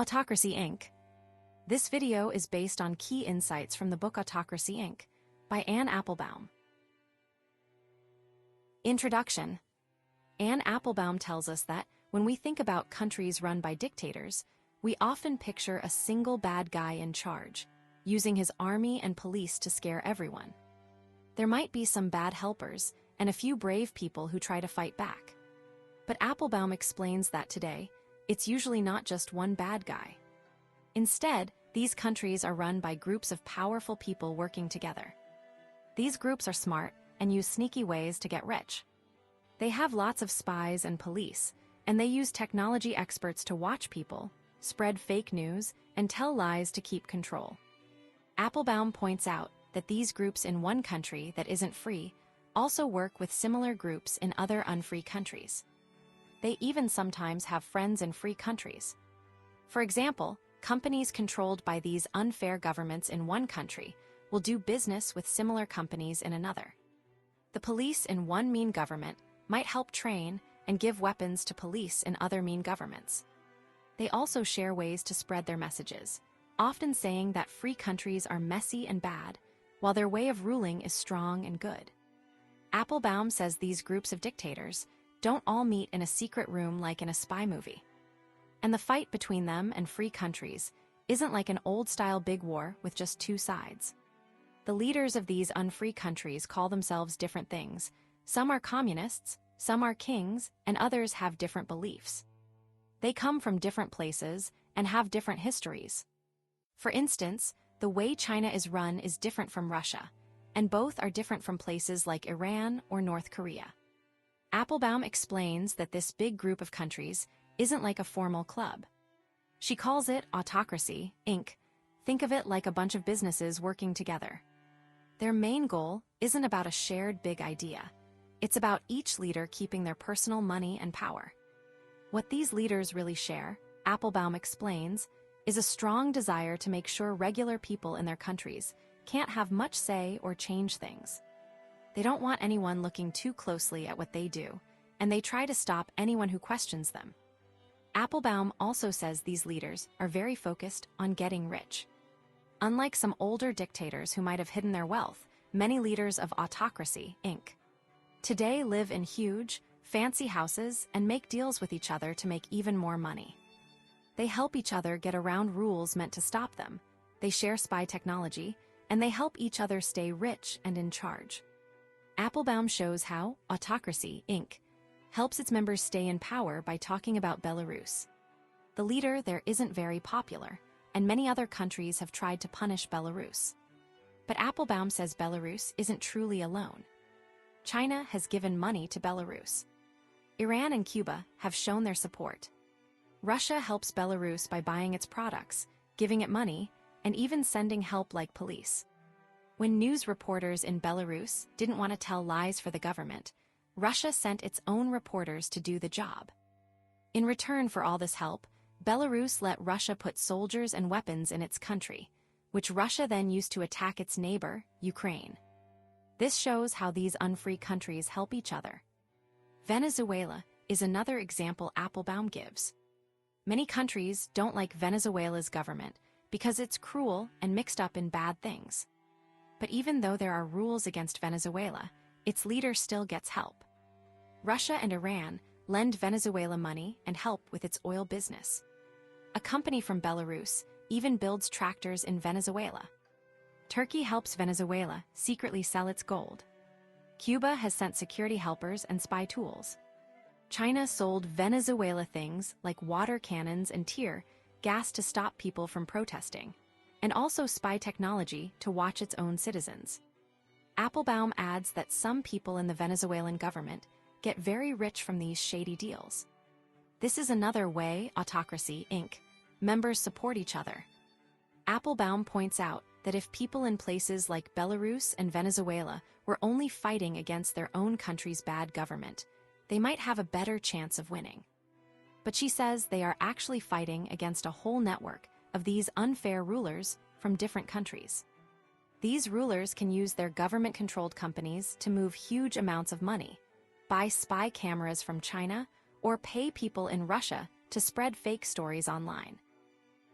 Autocracy Inc. This video is based on key insights from the book Autocracy Inc. by Anne Applebaum. Introduction. Anne Applebaum tells us that when we think about countries run by dictators, we often picture a single bad guy in charge, using his army and police to scare everyone. There might be some bad helpers and a few brave people who try to fight back. But Applebaum explains that today, it's usually not just one bad guy. Instead, these countries are run by groups of powerful people working together. These groups are smart and use sneaky ways to get rich. They have lots of spies and police, and they use technology experts to watch people, spread fake news, and tell lies to keep control. Applebaum points out that these groups in one country that isn't free also work with similar groups in other unfree countries. They even sometimes have friends in free countries. For example, companies controlled by these unfair governments in one country will do business with similar companies in another. The police in one mean government might help train and give weapons to police in other mean governments. They also share ways to spread their messages, often saying that free countries are messy and bad, while their way of ruling is strong and good. Applebaum says these groups of dictators don't all meet in a secret room like in a spy movie. And the fight between them and free countries isn't like an old-style big war with just two sides. The leaders of these unfree countries call themselves different things. Some are communists, some are kings, and others have different beliefs. They come from different places and have different histories. For instance, the way China is run is different from Russia, and both are different from places like Iran or North Korea. Applebaum explains that this big group of countries isn't like a formal club. She calls it Autocracy Inc. Think of it like a bunch of businesses working together. Their main goal isn't about a shared big idea. It's about each leader keeping their personal money and power. What these leaders really share, Applebaum explains, is a strong desire to make sure regular people in their countries can't have much say or change things. They don't want anyone looking too closely at what they do, and they try to stop anyone who questions them. Applebaum also says these leaders are very focused on getting rich. Unlike some older dictators who might have hidden their wealth, many leaders of Autocracy Inc. today live in huge, fancy houses and make deals with each other to make even more money. They help each other get around rules meant to stop them, they share spy technology, and they help each other stay rich and in charge. Applebaum shows how Autocracy Inc. helps its members stay in power by talking about Belarus. The leader there isn't very popular, and many other countries have tried to punish Belarus. But Applebaum says Belarus isn't truly alone. China has given money to Belarus. Iran and Cuba have shown their support. Russia helps Belarus by buying its products, giving it money, and even sending help like police. When news reporters in Belarus didn't want to tell lies for the government, Russia sent its own reporters to do the job. In return for all this help, Belarus let Russia put soldiers and weapons in its country, which Russia then used to attack its neighbor, Ukraine. This shows how these unfree countries help each other. Venezuela is another example Applebaum gives. Many countries don't like Venezuela's government because it's cruel and mixed up in bad things. But even though there are rules against Venezuela, its leader still gets help. Russia and Iran lend Venezuela money and help with its oil business. A company from Belarus even builds tractors in Venezuela. Turkey helps Venezuela secretly sell its gold. Cuba has sent security helpers and spy tools. China sold Venezuela things like water cannons and tear gas to stop people from protesting, and also spy technology to watch its own citizens. Applebaum adds that some people in the Venezuelan government get very rich from these shady deals. This is another way Autocracy Inc. members support each other. Applebaum points out that if people in places like Belarus and Venezuela were only fighting against their own country's bad government, they might have a better chance of winning. But she says they are actually fighting against a whole network of these unfair rulers from different countries. These rulers can use their government-controlled companies to move huge amounts of money, buy spy cameras from China, or pay people in Russia to spread fake stories online.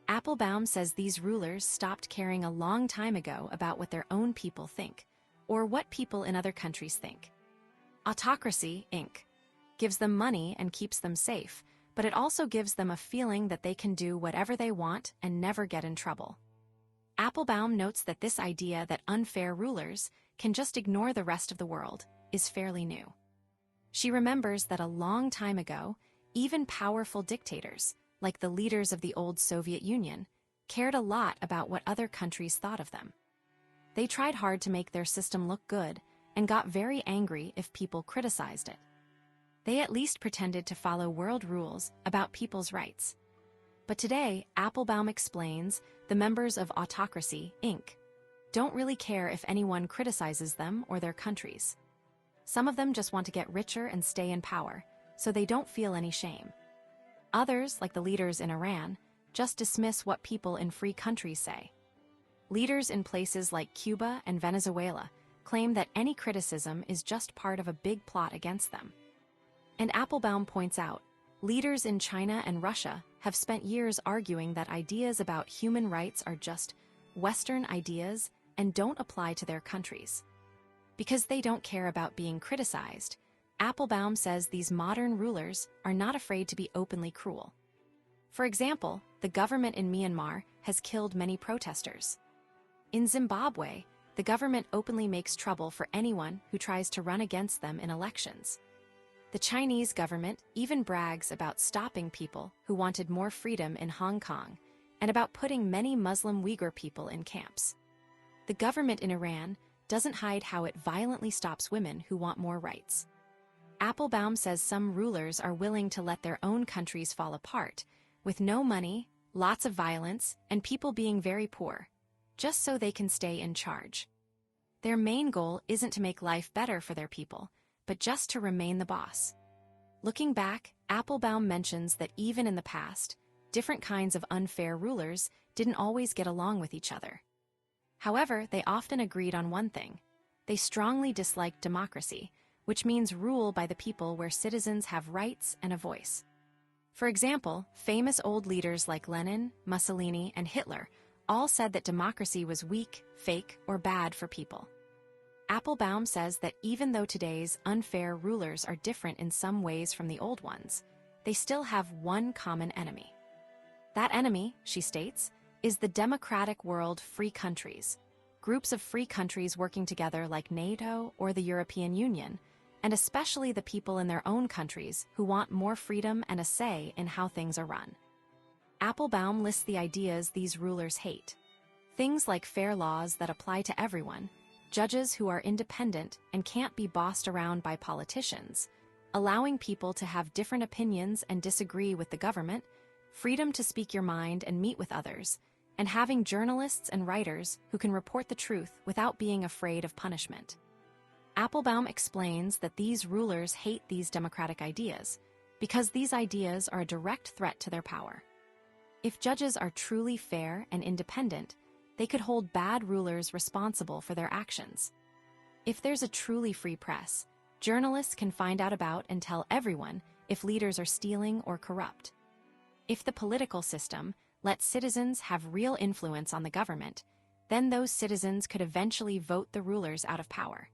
Applebaum says these rulers stopped caring a long time ago about what their own people think, or what people in other countries think. Autocracy Inc. gives them money and keeps them safe, but it also gives them a feeling that they can do whatever they want and never get in trouble. Applebaum notes that this idea that unfair rulers can just ignore the rest of the world is fairly new. She remembers that a long time ago, even powerful dictators, like the leaders of the old Soviet Union, cared a lot about what other countries thought of them. They tried hard to make their system look good and got very angry if people criticized it. They at least pretended to follow world rules about people's rights. But today, Applebaum explains, the members of Autocracy Inc. don't really care if anyone criticizes them or their countries. Some of them just want to get richer and stay in power, so they don't feel any shame. Others, like the leaders in Iran, just dismiss what people in free countries say. Leaders in places like Cuba and Venezuela claim that any criticism is just part of a big plot against them. And Applebaum points out, leaders in China and Russia have spent years arguing that ideas about human rights are just Western ideas and don't apply to their countries. Because they don't care about being criticized, Applebaum says these modern rulers are not afraid to be openly cruel. For example, the government in Myanmar has killed many protesters. In Zimbabwe, the government openly makes trouble for anyone who tries to run against them in elections. The Chinese government even brags about stopping people who wanted more freedom in Hong Kong and about putting many Muslim Uyghur people in camps. The government in Iran doesn't hide how it violently stops women who want more rights. Applebaum says some rulers are willing to let their own countries fall apart, with no money, lots of violence, and people being very poor, just so they can stay in charge. Their main goal isn't to make life better for their people, but just to remain the boss. Looking back, Applebaum mentions that even in the past, different kinds of unfair rulers didn't always get along with each other. However, they often agreed on one thing. They strongly disliked democracy, which means rule by the people where citizens have rights and a voice. For example, famous old leaders like Lenin, Mussolini, and Hitler all said that democracy was weak, fake, or bad for people. Applebaum says that even though today's unfair rulers are different in some ways from the old ones, they still have one common enemy. That enemy, she states, is the democratic world free countries, groups of free countries working together like NATO or the European Union, and especially the people in their own countries who want more freedom and a say in how things are run. Applebaum lists the ideas these rulers hate. Things like fair laws that apply to everyone, judges who are independent and can't be bossed around by politicians, allowing people to have different opinions and disagree with the government, freedom to speak your mind and meet with others, and having journalists and writers who can report the truth without being afraid of punishment. Applebaum explains that these rulers hate these democratic ideas because these ideas are a direct threat to their power. If judges are truly fair and independent, they could hold bad rulers responsible for their actions. If there's a truly free press, journalists can find out about and tell everyone if leaders are stealing or corrupt. If the political system lets citizens have real influence on the government, then those citizens could eventually vote the rulers out of power.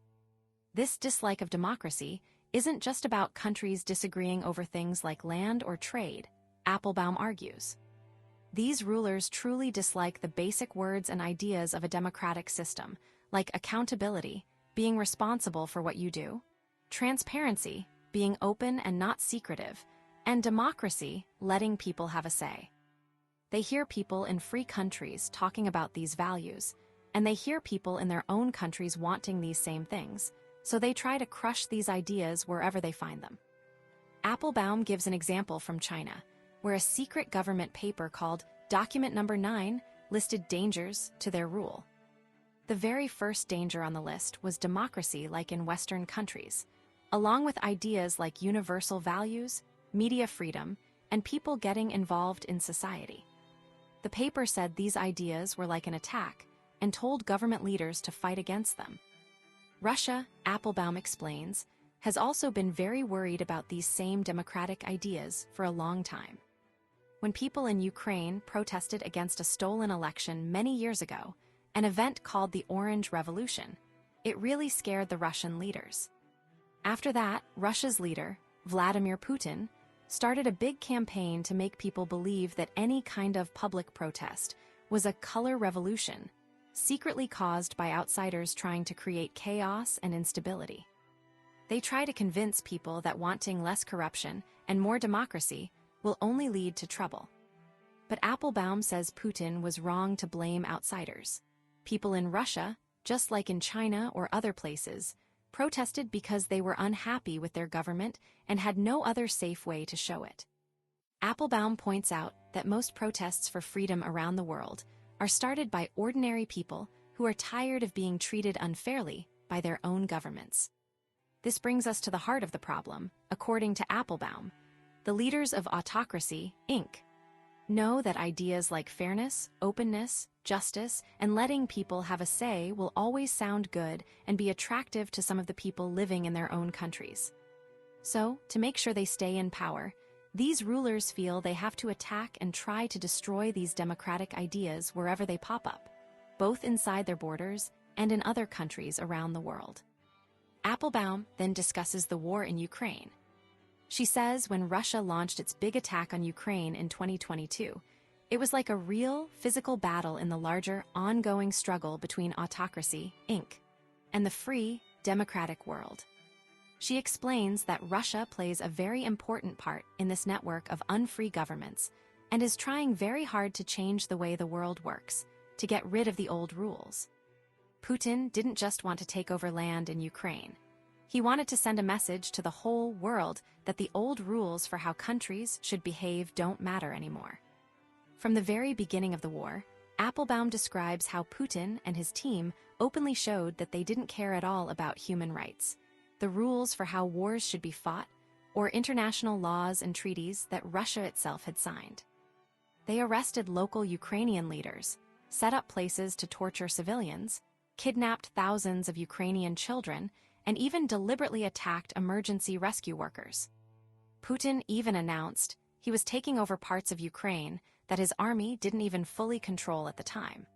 This dislike of democracy isn't just about countries disagreeing over things like land or trade, Applebaum argues. These rulers truly dislike the basic words and ideas of a democratic system, like accountability, being responsible for what you do, transparency, being open and not secretive, and democracy, letting people have a say. They hear people in free countries talking about these values, and they hear people in their own countries wanting these same things, so they try to crush these ideas wherever they find them. Applebaum gives an example from China, where a secret government paper called Document Number 9 listed dangers to their rule. The very first danger on the list was democracy like in Western countries, along with ideas like universal values, media freedom, and people getting involved in society. The paper said these ideas were like an attack and told government leaders to fight against them. Russia, Applebaum explains, has also been very worried about these same democratic ideas for a long time. when people in Ukraine protested against a stolen election many years ago, an event called the Orange Revolution. It really scared the Russian leaders. After that, Russia's leader, Vladimir Putin, started a big campaign to make people believe that any kind of public protest was a color revolution, secretly caused by outsiders trying to create chaos and instability. They try to convince people that wanting less corruption and more democracy will only lead to trouble. But Applebaum says Putin was wrong to blame outsiders. People in Russia, just like in China or other places, protested because they were unhappy with their government and had no other safe way to show it. Applebaum points out that most protests for freedom around the world are started by ordinary people who are tired of being treated unfairly by their own governments. This brings us to the heart of the problem. According to Applebaum, the leaders of Autocracy Inc. know that ideas like fairness, openness, justice, and letting people have a say will always sound good and be attractive to some of the people living in their own countries. So, to make sure they stay in power, these rulers feel they have to attack and try to destroy these democratic ideas wherever they pop up, both inside their borders and in other countries around the world. Applebaum then discusses the war in Ukraine. She says when Russia launched its big attack on Ukraine in 2022, it was like a real, physical battle in the larger, ongoing struggle between Autocracy Inc. and the free, democratic world. She explains that Russia plays a very important part in this network of unfree governments and is trying very hard to change the way the world works, to get rid of the old rules. Putin didn't just want to take over land in Ukraine. He wanted to send a message to the whole world that the old rules for how countries should behave don't matter anymore. From the very beginning of the war, Applebaum describes how Putin and his team openly showed that they didn't care at all about human rights, the rules for how wars should be fought, or international laws and treaties that Russia itself had signed. They arrested local Ukrainian leaders, set up places to torture civilians, kidnapped thousands of Ukrainian children, and even deliberately attacked emergency rescue workers. Putin even announced he was taking over parts of Ukraine that his army didn't even fully control at the time.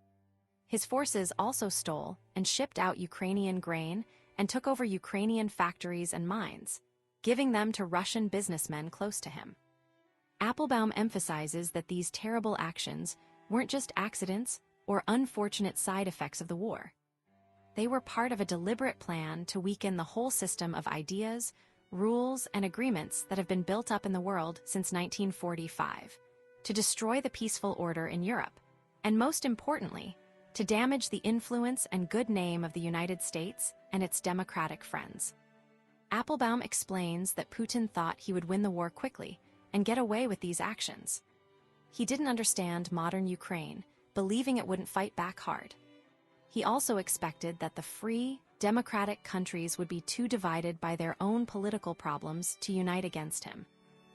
His forces also stole and shipped out Ukrainian grain and took over Ukrainian factories and mines, giving them to Russian businessmen close to him. Applebaum emphasizes that these terrible actions weren't just accidents or unfortunate side effects of the war. They were part of a deliberate plan to weaken the whole system of ideas, rules, and agreements that have been built up in the world since 1945, to destroy the peaceful order in Europe, and most importantly, to damage the influence and good name of the United States and its democratic friends. Applebaum explains that Putin thought he would win the war quickly and get away with these actions. He didn't understand modern Ukraine, believing it wouldn't fight back hard. He also expected that the free, democratic countries would be too divided by their own political problems to unite against him.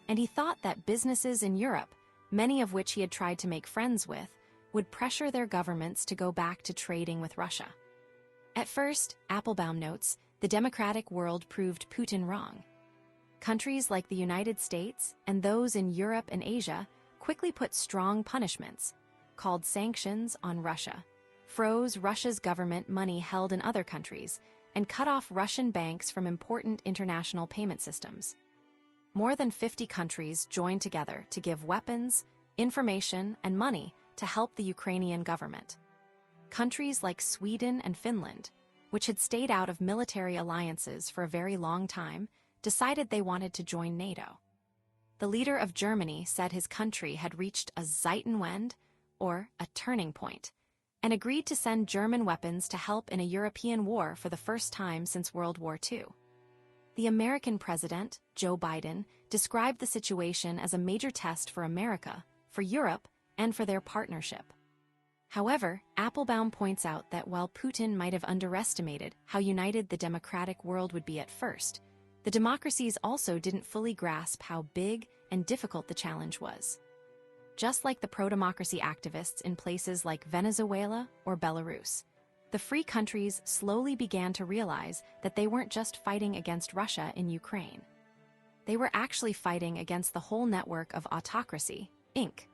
And he thought that businesses in Europe, many of which he had tried to make friends with, would pressure their governments to go back to trading with Russia. At first, Applebaum notes, the democratic world proved Putin wrong. Countries like the United States and those in Europe and Asia quickly put strong punishments, called sanctions, on Russia, froze Russia's government money held in other countries, and cut off Russian banks from important international payment systems. More than 50 countries joined together to give weapons, information, and money to help the Ukrainian government. Countries like Sweden and Finland, which had stayed out of military alliances for a very long time, decided they wanted to join NATO. The leader of Germany said his country had reached a Zeitenwende, or a turning point, and agreed to send German weapons to help in a European war for the first time since World War II. The American president, Joe Biden, described the situation as a major test for America, for Europe, and for their partnership. However, Applebaum points out that while Putin might have underestimated how united the democratic world would be at first, the democracies also didn't fully grasp how big and difficult the challenge was. Just like the pro-democracy activists in places like Venezuela or Belarus, the free countries slowly began to realize that they weren't just fighting against Russia in Ukraine. They were actually fighting against the whole network of autocracy Inc.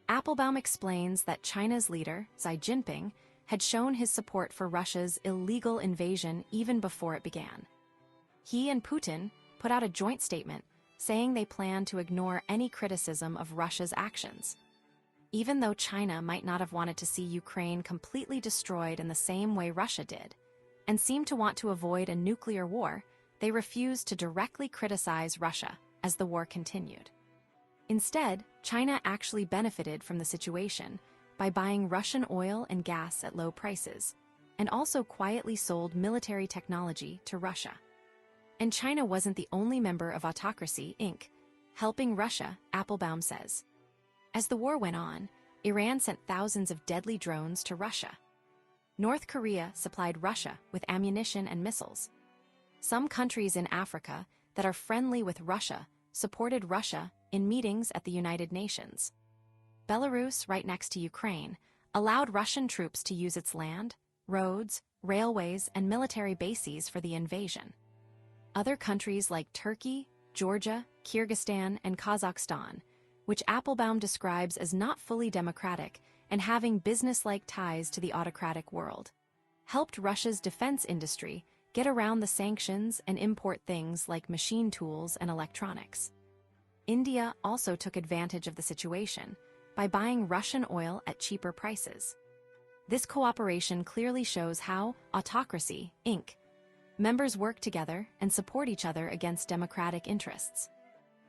Applebaum explains that China's leader, Xi Jinping, had shown his support for Russia's illegal invasion even before it began. He and Putin put out a joint statement saying they plan to ignore any criticism of Russia's actions. Even though China might not have wanted to see Ukraine completely destroyed in the same way Russia did, and seemed to want to avoid a nuclear war, they refused to directly criticize Russia as the war continued. Instead, China actually benefited from the situation by buying Russian oil and gas at low prices, and also quietly sold military technology to Russia. And China wasn't the only member of Autocracy Inc. helping Russia, Applebaum says. As the war went on, Iran sent thousands of deadly drones to Russia. North Korea supplied Russia with ammunition and missiles. Some countries in Africa that are friendly with Russia supported Russia in meetings at the United Nations. Belarus, right next to Ukraine, allowed Russian troops to use its land, roads, railways, and military bases for the invasion. Other countries like Turkey, Georgia, Kyrgyzstan, and Kazakhstan, which Applebaum describes as not fully democratic and having business-like ties to the autocratic world, helped Russia's defense industry get around the sanctions and import things like machine tools and electronics. India also took advantage of the situation by buying Russian oil at cheaper prices. This cooperation clearly shows how Autocracy Inc. members work together and support each other against democratic interests.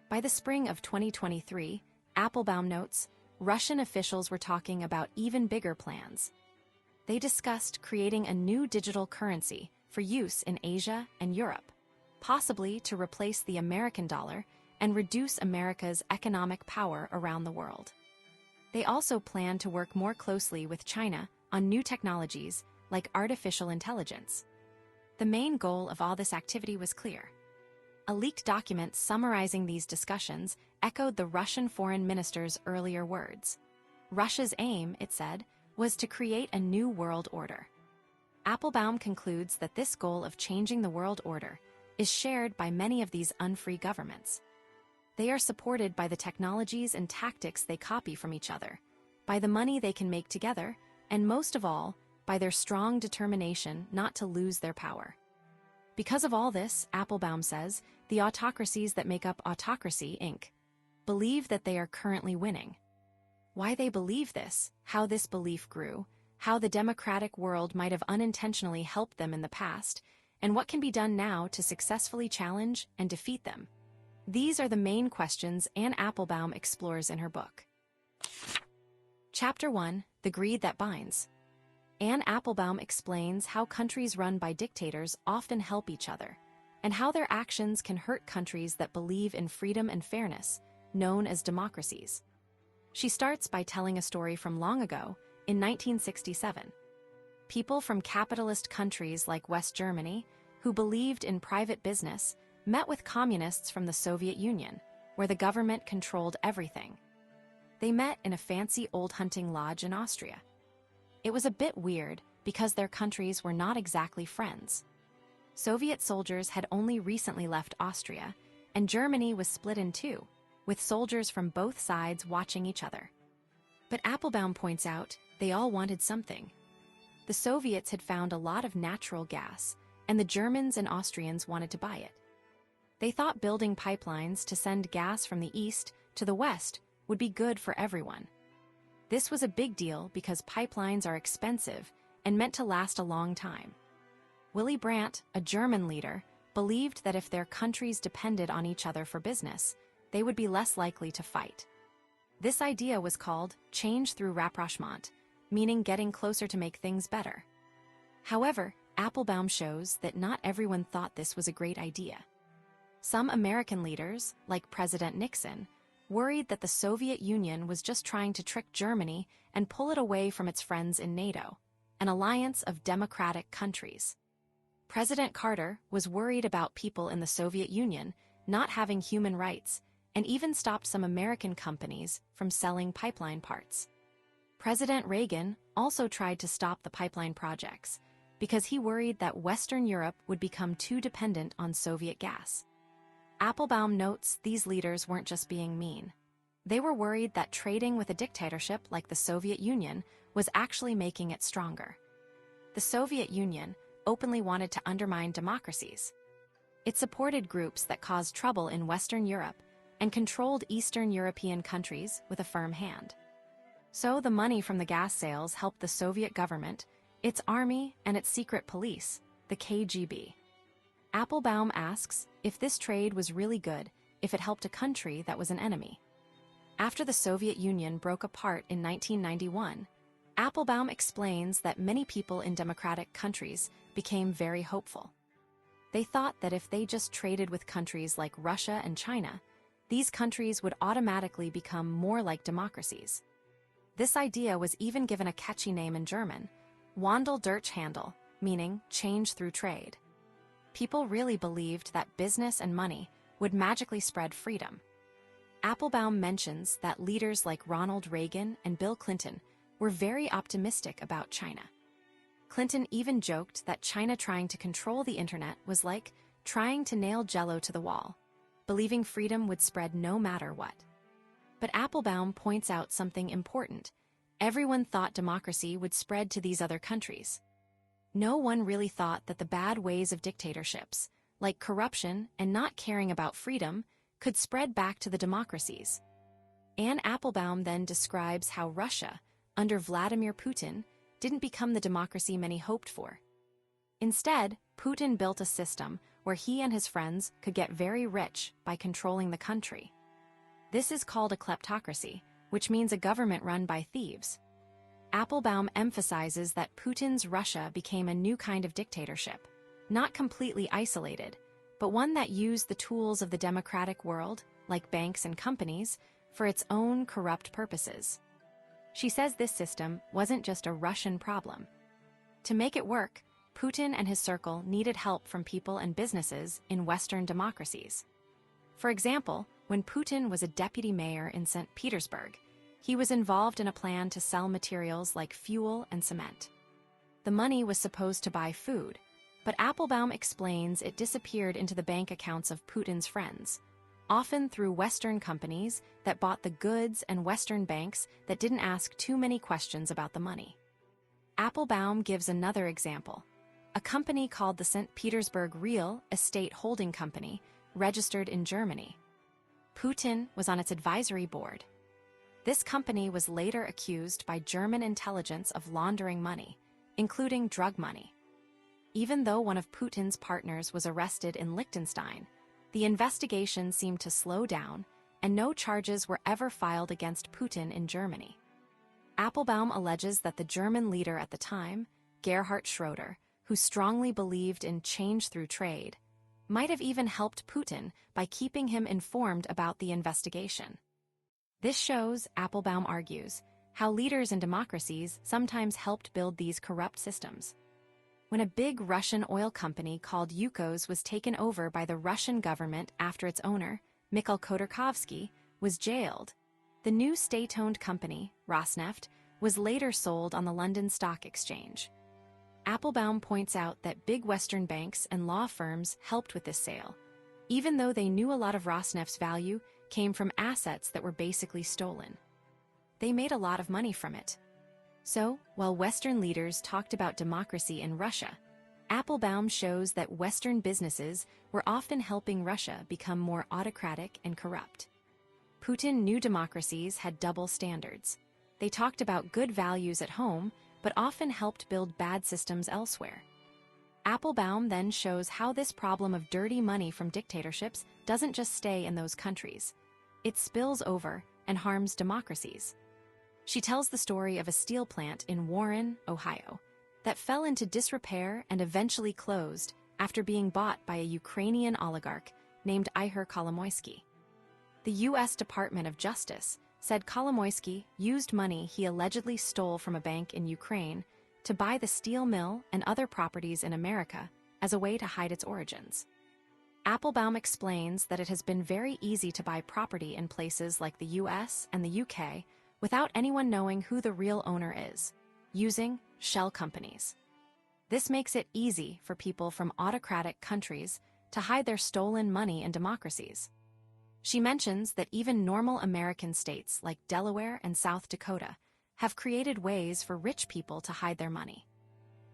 By the spring of 2023, Applebaum notes, Russian officials were talking about even bigger plans. They discussed creating a new digital currency for use in Asia and Europe, possibly to replace the American dollar and reduce America's economic power around the world. They also plan to work more closely with China on new technologies like artificial intelligence. The main goal of all this activity was clear. A leaked document summarizing these discussions echoed the Russian foreign minister's earlier words. Russia's aim, it said, was to create a new world order. Applebaum concludes that this goal of changing the world order is shared by many of these unfree governments. They are supported by the technologies and tactics they copy from each other, by the money they can make together, and most of all, by their strong determination not to lose their power. Because of all this, Applebaum says, the autocracies that make up Autocracy Inc. believe that they are currently winning. Why they believe this, how this belief grew, how the democratic world might have unintentionally helped them in the past, and what can be done now to successfully challenge and defeat them. These are the main questions Anne Applebaum explores in her book. Chapter 1: The Greed That Binds. Anne Applebaum explains how countries run by dictators often help each other, and how their actions can hurt countries that believe in freedom and fairness, known as democracies. She starts by telling a story from long ago, in 1967. People from capitalist countries like West Germany, who believed in private business, met with communists from the Soviet Union, where the government controlled everything. They met in a fancy old hunting lodge in Austria. It was a bit weird because their countries were not exactly friends. Soviet soldiers had only recently left Austria, and Germany was split in two, with soldiers from both sides watching each other. But Applebaum points out they all wanted something. The Soviets had found a lot of natural gas, and the Germans and Austrians wanted to buy it. They thought building pipelines to send gas from the east to the west would be good for everyone. This was a big deal because pipelines are expensive and meant to last a long time. Willy Brandt, a German leader, believed that if their countries depended on each other for business, they would be less likely to fight. This idea was called change through rapprochement, meaning getting closer to make things better. However, Applebaum shows that not everyone thought this was a great idea. Some American leaders, like President Nixon, worried that the Soviet Union was just trying to trick Germany and pull it away from its friends in NATO, an alliance of democratic countries. President Carter was worried about people in the Soviet Union not having human rights and even stopped some American companies from selling pipeline parts. President Reagan also tried to stop the pipeline projects because he worried that Western Europe would become too dependent on Soviet gas. Applebaum notes these leaders weren't just being mean. They were worried that trading with a dictatorship like the Soviet Union was actually making it stronger. The Soviet Union openly wanted to undermine democracies. It supported groups that caused trouble in Western Europe and controlled Eastern European countries with a firm hand. So the money from the gas sales helped the Soviet government, its army, and its secret police, the KGB. Applebaum asks if this trade was really good if it helped a country that was an enemy. After the Soviet Union broke apart in 1991, Applebaum explains that many people in democratic countries became very hopeful. They thought that if they just traded with countries like Russia and China, these countries would automatically become more like democracies. This idea was even given a catchy name in German, Wandel durch Handel, meaning change through trade. People really believed that business and money would magically spread freedom. Applebaum mentions that leaders like Ronald Reagan and Bill Clinton were very optimistic about China. Clinton even joked that China trying to control the internet was like trying to nail Jell-O to the wall, believing freedom would spread no matter what. But Applebaum points out something important. Everyone thought democracy would spread to these other countries. No one really thought that the bad ways of dictatorships, like corruption and not caring about freedom, could spread back to the democracies. Anne Applebaum then describes how Russia, under Vladimir Putin, didn't become the democracy many hoped for. Instead, Putin built a system where he and his friends could get very rich by controlling the country. This is called a kleptocracy, which means a government run by thieves. Applebaum emphasizes that Putin's Russia became a new kind of dictatorship, not completely isolated, but one that used the tools of the democratic world, like banks and companies, for its own corrupt purposes. She says this system wasn't just a Russian problem. To make it work, Putin and his circle needed help from people and businesses in Western democracies. For example, when Putin was a deputy mayor in St. Petersburg, he was involved in a plan to sell materials like fuel and cement. The money was supposed to buy food, but Applebaum explains it disappeared into the bank accounts of Putin's friends, often through Western companies that bought the goods and Western banks that didn't ask too many questions about the money. Applebaum gives another example. A company called the St. Petersburg Real Estate Holding Company, registered in Germany. Putin was on its advisory board. This company was later accused by German intelligence of laundering money, including drug money. Even though one of Putin's partners was arrested in Liechtenstein, the investigation seemed to slow down, and no charges were ever filed against Putin in Germany. Applebaum alleges that the German leader at the time, Gerhard Schroeder, who strongly believed in change through trade, might have even helped Putin by keeping him informed about the investigation. This shows, Applebaum argues, how leaders in democracies sometimes helped build these corrupt systems. When a big Russian oil company called Yukos was taken over by the Russian government after its owner, Mikhail Khodorkovsky, was jailed, the new state-owned company, Rosneft, was later sold on the London Stock Exchange. Applebaum points out that big Western banks and law firms helped with this sale, even though they knew a lot of Rosneft's value came from assets that were basically stolen. They made a lot of money from it. So, while Western leaders talked about democracy in Russia, Applebaum shows that Western businesses were often helping Russia become more autocratic and corrupt. Putin knew democracies had double standards. They talked about good values at home, but often helped build bad systems elsewhere. Applebaum then shows how this problem of dirty money from dictatorships doesn't just stay in those countries. It spills over and harms democracies. She tells the story of a steel plant in Warren, Ohio, that fell into disrepair and eventually closed after being bought by a Ukrainian oligarch named Ihor Kolomoisky. The U.S. Department of Justice said Kolomoisky used money he allegedly stole from a bank in Ukraine to buy the steel mill and other properties in America as a way to hide its origins. Applebaum explains that it has been very easy to buy property in places like the US and the UK without anyone knowing who the real owner is, using shell companies. This makes it easy for people from autocratic countries to hide their stolen money in democracies. She mentions that even normal American states like Delaware and South Dakota have created ways for rich people to hide their money.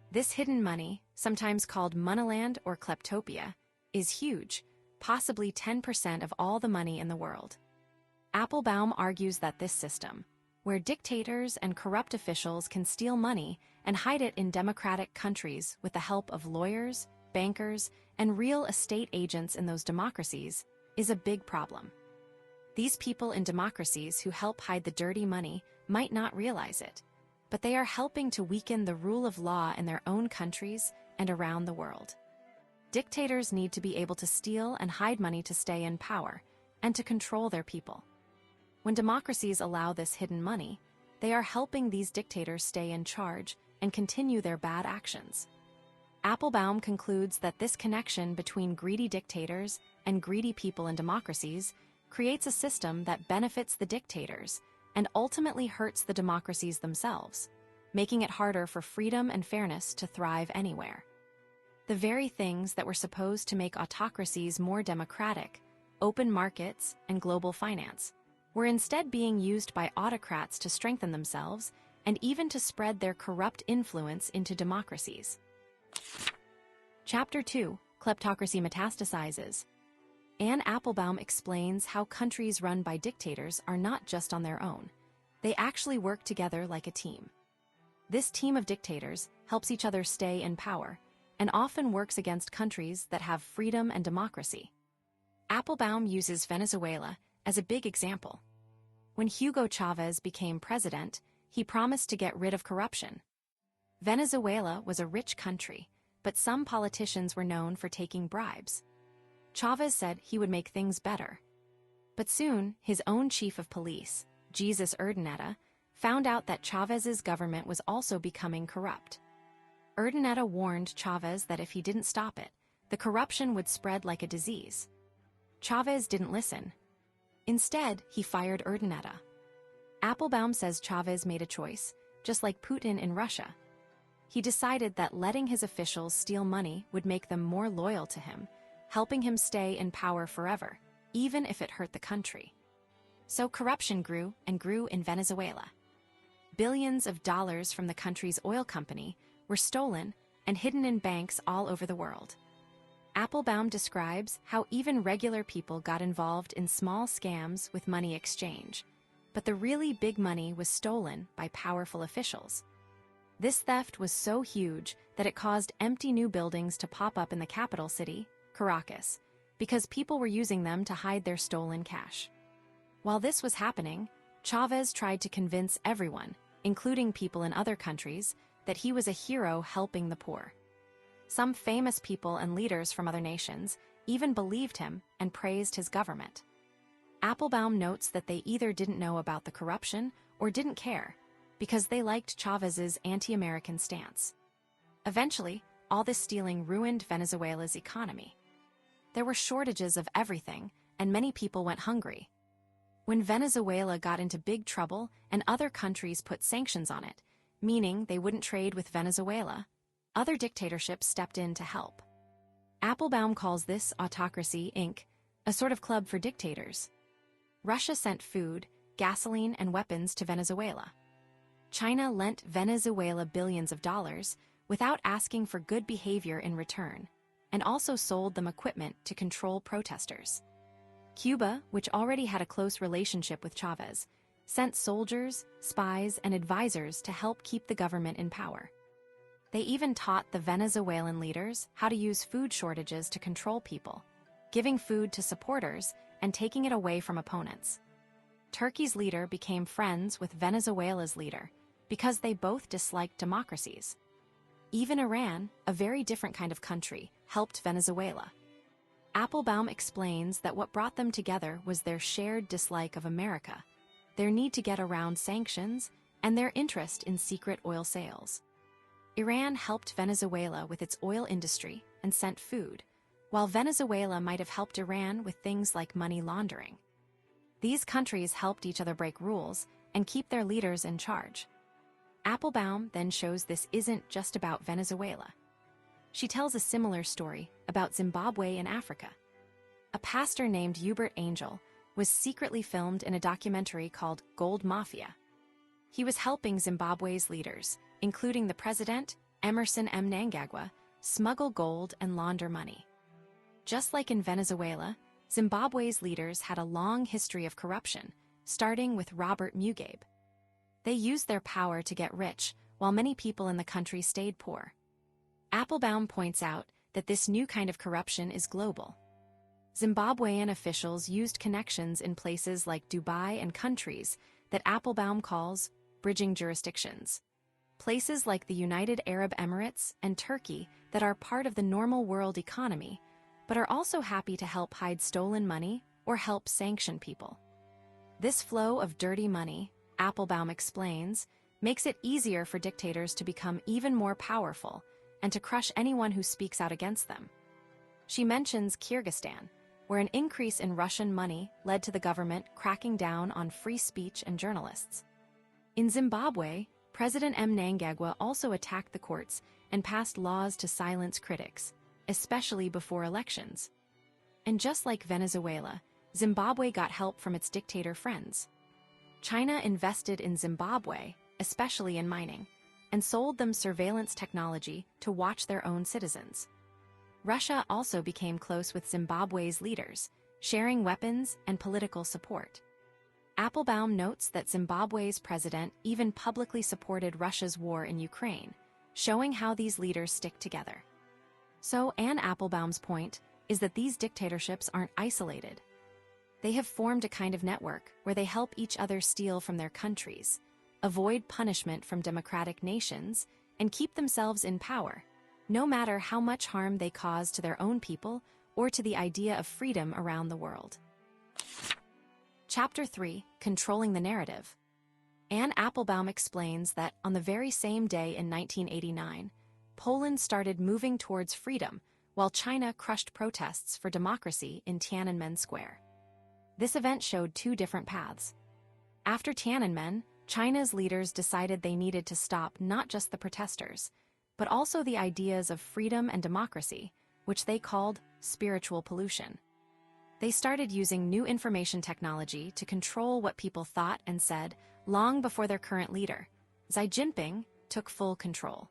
This hidden money, sometimes called moneyland or kleptopia, is huge, possibly 10% of all the money in the world. Applebaum argues that this system, where dictators and corrupt officials can steal money and hide it in democratic countries with the help of lawyers, bankers, and real estate agents in those democracies, is a big problem. These people in democracies who help hide the dirty money might not realize it, but they are helping to weaken the rule of law in their own countries and around the world. Dictators need to be able to steal and hide money to stay in power and to control their people. When democracies allow this hidden money, they are helping these dictators stay in charge and continue their bad actions. Applebaum concludes that this connection between greedy dictators and greedy people in democracies creates a system that benefits the dictators and ultimately hurts the democracies themselves, making it harder for freedom and fairness to thrive anywhere. The very things that were supposed to make autocracies more democratic, open markets, and global finance, were instead being used by autocrats to strengthen themselves and even to spread their corrupt influence into democracies. Chapter 2, Kleptocracy Metastasizes. Anne Applebaum explains how countries run by dictators are not just on their own. They actually work together like a team. This team of dictators helps each other stay in power and often works against countries that have freedom and democracy. Applebaum uses Venezuela as a big example. When Hugo Chavez became president, he promised to get rid of corruption. Venezuela was a rich country, but some politicians were known for taking bribes. Chavez said he would make things better. But soon, his own chief of police, Jesus Urdaneta, found out that Chavez's government was also becoming corrupt. Urdaneta warned Chavez that if he didn't stop it, the corruption would spread like a disease. Chavez didn't listen. Instead, he fired Urdaneta. Applebaum says Chavez made a choice, just like Putin in Russia. He decided that letting his officials steal money would make them more loyal to him, helping him stay in power forever, even if it hurt the country. So corruption grew and grew in Venezuela. Billions of dollars from the country's oil company were stolen and hidden in banks all over the world. Applebaum describes how even regular people got involved in small scams with money exchange, but the really big money was stolen by powerful officials. This theft was so huge that it caused empty new buildings to pop up in the capital city, Caracas, because people were using them to hide their stolen cash. While this was happening, Chavez tried to convince everyone, including people in other countries, that he was a hero helping the poor. Some famous people and leaders from other nations even believed him and praised his government. Applebaum notes that they either didn't know about the corruption or didn't care, because they liked Chavez's anti-American stance. Eventually, all this stealing ruined Venezuela's economy. There were shortages of everything, and many people went hungry. When Venezuela got into big trouble and other countries put sanctions on it, meaning they wouldn't trade with Venezuela, other dictatorships stepped in to help. Applebaum calls this Autocracy Inc., a sort of club for dictators. Russia sent food, gasoline, and weapons to Venezuela. China lent Venezuela billions of dollars without asking for good behavior in return, and also sold them equipment to control protesters. Cuba, which already had a close relationship with Chavez, sent soldiers, spies, and advisors to help keep the government in power. They even taught the Venezuelan leaders how to use food shortages to control people, giving food to supporters and taking it away from opponents. Turkey's leader became friends with Venezuela's leader because they both disliked democracies. Even Iran, a very different kind of country, helped Venezuela. Applebaum explains that what brought them together was their shared dislike of America, their need to get around sanctions, and their interest in secret oil sales. Iran helped Venezuela with its oil industry and sent food, while Venezuela might have helped Iran with things like money laundering. These countries helped each other break rules and keep their leaders in charge. Applebaum then shows this isn't just about Venezuela. She tells a similar story about Zimbabwe in Africa. A pastor named Hubert Angel was secretly filmed in a documentary called Gold Mafia. He was helping Zimbabwe's leaders, including the president, Emerson Mnangagwa, smuggle gold and launder money. Just like in Venezuela, Zimbabwe's leaders had a long history of corruption, starting with Robert Mugabe. They used their power to get rich, while many people in the country stayed poor. Applebaum points out that this new kind of corruption is global. Zimbabwean officials used connections in places like Dubai and countries that Applebaum calls bridging jurisdictions. Places like the United Arab Emirates and Turkey that are part of the normal world economy, but are also happy to help hide stolen money or help sanction people. This flow of dirty money, Applebaum explains, makes it easier for dictators to become even more powerful and to crush anyone who speaks out against them. She mentions Kyrgyzstan, where an increase in Russian money led to the government cracking down on free speech and journalists. In Zimbabwe, President Mnangagwa also attacked the courts and passed laws to silence critics, especially before elections. And just like Venezuela, Zimbabwe got help from its dictator friends. China invested in Zimbabwe, especially in mining, and sold them surveillance technology to watch their own citizens. Russia also became close with Zimbabwe's leaders, sharing weapons and political support. Applebaum notes that Zimbabwe's president even publicly supported Russia's war in Ukraine, showing how these leaders stick together. So Anne Applebaum's point is that these dictatorships aren't isolated. They have formed a kind of network where they help each other steal from their countries, avoid punishment from democratic nations, and keep themselves in power, no matter how much harm they cause to their own people or to the idea of freedom around the world. Chapter 3, Controlling the Narrative. Anne Applebaum explains that on the very same day in 1989, Poland started moving towards freedom while China crushed protests for democracy in Tiananmen Square. This event showed two different paths. After Tiananmen, China's leaders decided they needed to stop not just the protesters, but also the ideas of freedom and democracy, which they called spiritual pollution. They started using new information technology to control what people thought and said long before their current leader, Xi Jinping, took full control.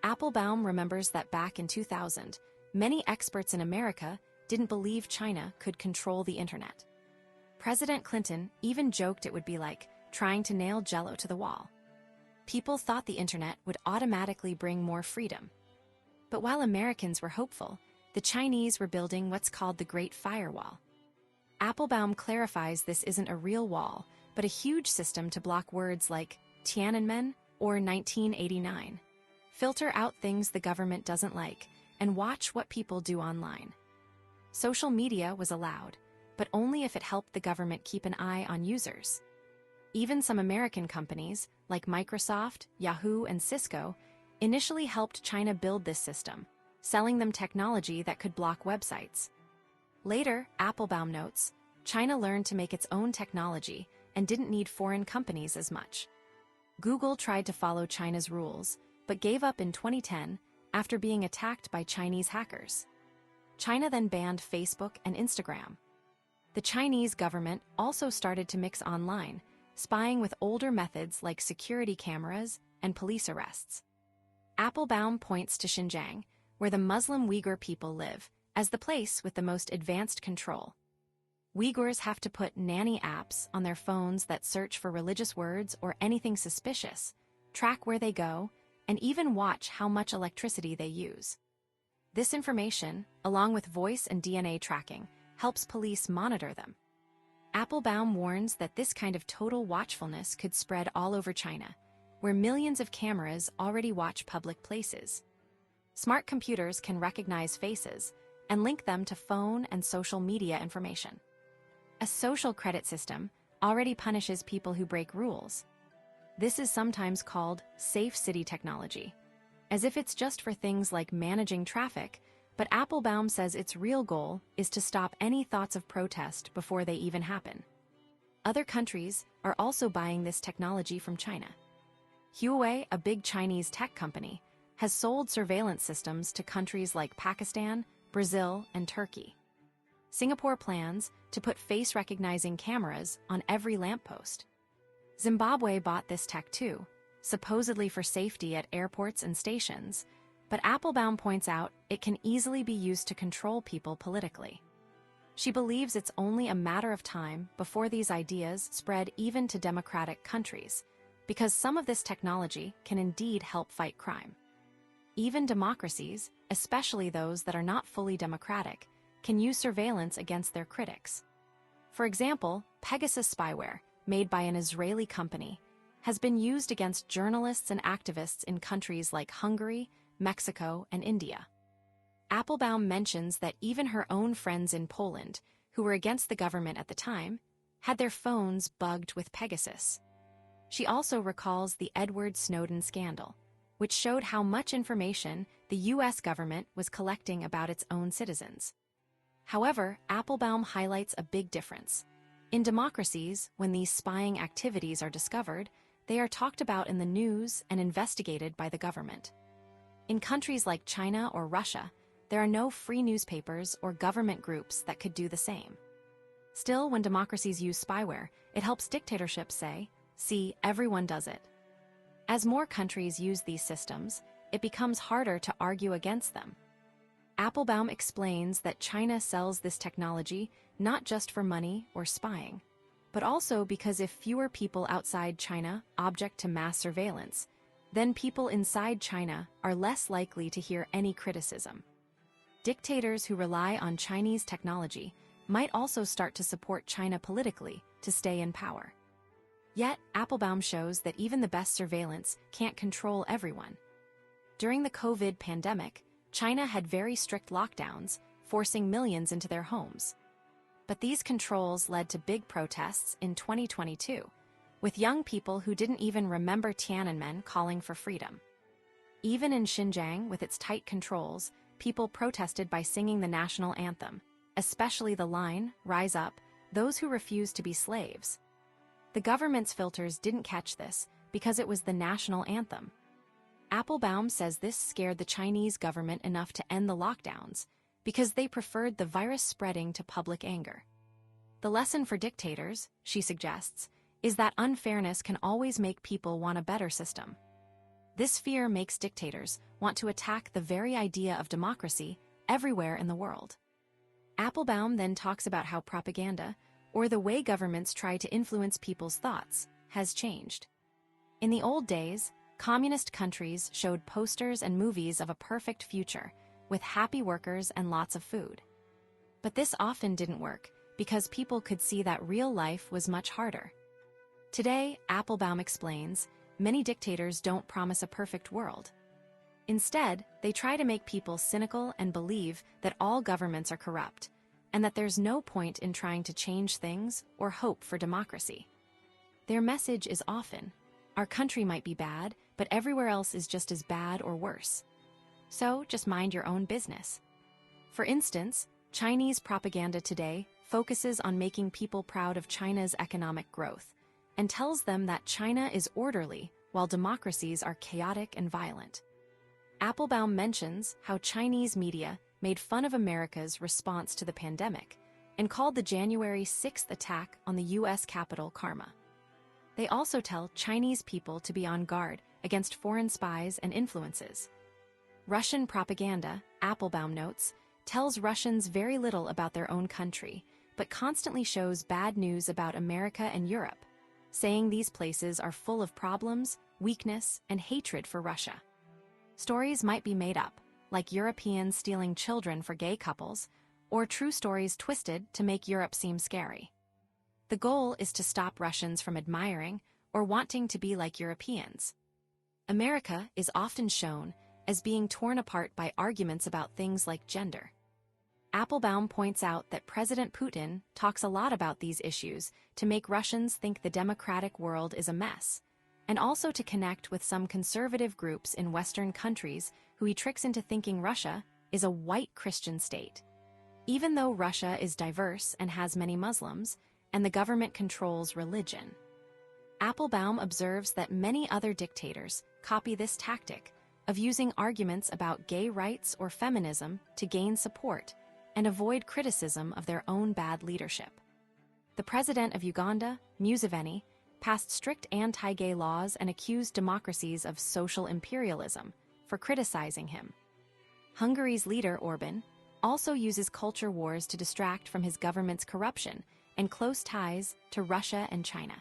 Applebaum remembers that back in 2000, many experts in America didn't believe China could control the internet. President Clinton even joked it would be like trying to nail Jell-O to the wall. People thought the internet would automatically bring more freedom. But while Americans were hopeful, the Chinese were building what's called the Great Firewall. Applebaum clarifies this isn't a real wall, but a huge system to block words like Tiananmen or 1989. Filter out things the government doesn't like and watch what people do online. Social media was allowed, but only if it helped the government keep an eye on users. Even some American companies, like Microsoft, Yahoo, and Cisco, initially helped China build this system, selling them technology that could block websites. Later, Applebaum notes, China learned to make its own technology and didn't need foreign companies as much. Google tried to follow China's rules, but gave up in 2010 after being attacked by Chinese hackers. China then banned Facebook and Instagram. The Chinese government also started to mix online, spying with older methods like security cameras and police arrests. Applebaum points to Xinjiang, where the Muslim Uyghur people live, as the place with the most advanced control. Uyghurs have to put nanny apps on their phones that search for religious words or anything suspicious, track where they go, and even watch how much electricity they use. This information, along with voice and DNA tracking, helps police monitor them. Applebaum warns that this kind of total watchfulness could spread all over China, where millions of cameras already watch public places. Smart computers can recognize faces and link them to phone and social media information. A social credit system already punishes people who break rules. This is sometimes called safe city technology, as if it's just for things like managing traffic, but Applebaum says its real goal is to stop any thoughts of protest before they even happen. Other countries are also buying this technology from China. Huawei, a big Chinese tech company, has sold surveillance systems to countries like Pakistan, Brazil, and Turkey. Singapore plans to put face-recognizing cameras on every lamppost. Zimbabwe bought this tech too, supposedly for safety at airports and stations, but Applebaum points out it can easily be used to control people politically. She believes it's only a matter of time before these ideas spread even to democratic countries, because some of this technology can indeed help fight crime. Even democracies, especially those that are not fully democratic, can use surveillance against their critics. For example, Pegasus spyware, made by an Israeli company, has been used against journalists and activists in countries like Hungary, Mexico, and India. Applebaum mentions that even her own friends in Poland, who were against the government at the time, had their phones bugged with Pegasus. She also recalls the Edward Snowden scandal, which showed how much information the US government was collecting about its own citizens. However, Applebaum highlights a big difference. In democracies, when these spying activities are discovered, they are talked about in the news and investigated by the government. In countries like China or Russia, there are no free newspapers or government groups that could do the same. Still, when democracies use spyware, it helps dictatorships say, "See, everyone does it." As more countries use these systems, it becomes harder to argue against them. Applebaum explains that China sells this technology not just for money or spying, but also because if fewer people outside China object to mass surveillance, then people inside China are less likely to hear any criticism. Dictators who rely on Chinese technology might also start to support China politically to stay in power. Yet, Applebaum shows that even the best surveillance can't control everyone. During the COVID pandemic, China had very strict lockdowns, forcing millions into their homes. But these controls led to big protests in 2022, with young people who didn't even remember Tiananmen calling for freedom. Even in Xinjiang, with its tight controls, people protested by singing the national anthem, especially the line, "Rise up, those who refuse to be slaves." The government's filters didn't catch this because it was the national anthem. Applebaum says this scared the Chinese government enough to end the lockdowns because they preferred the virus spreading to public anger. The lesson for dictators, she suggests, is that unfairness can always make people want a better system. This fear makes dictators want to attack the very idea of democracy everywhere in the world. Applebaum then talks about how propaganda, or the way governments try to influence people's thoughts, has changed. In the old days, communist countries showed posters and movies of a perfect future, with happy workers and lots of food. But this often didn't work, because people could see that real life was much harder. Today, Applebaum explains, many dictators don't promise a perfect world. Instead, they try to make people cynical and believe that all governments are corrupt, and that there's no point in trying to change things or hope for democracy. Their message is often, our country might be bad, but everywhere else is just as bad or worse. So just mind your own business. For instance, Chinese propaganda today focuses on making people proud of China's economic growth, and tells them that China is orderly while democracies are chaotic and violent. Applebaum mentions how Chinese media made fun of America's response to the pandemic and called the January 6th attack on the US Capitol karma. They also tell Chinese people to be on guard against foreign spies and influences. Russian propaganda, Applebaum notes, tells Russians very little about their own country, but constantly shows bad news about America and Europe, saying these places are full of problems, weakness, and hatred for Russia. Stories might be made up, like Europeans stealing children for gay couples, or true stories twisted to make Europe seem scary. The goal is to stop Russians from admiring or wanting to be like Europeans. America is often shown as being torn apart by arguments about things like gender. Applebaum points out that President Putin talks a lot about these issues to make Russians think the democratic world is a mess, and also to connect with some conservative groups in Western countries who he tricks into thinking Russia is a white Christian state. Even though Russia is diverse and has many Muslims, and the government controls religion. Applebaum observes that many other dictators copy this tactic of using arguments about gay rights or feminism to gain support, and avoid criticism of their own bad leadership. The president of Uganda, Museveni, passed strict anti-gay laws and accused democracies of social imperialism for criticizing him. Hungary's leader, Orbán, also uses culture wars to distract from his government's corruption and close ties to Russia and China.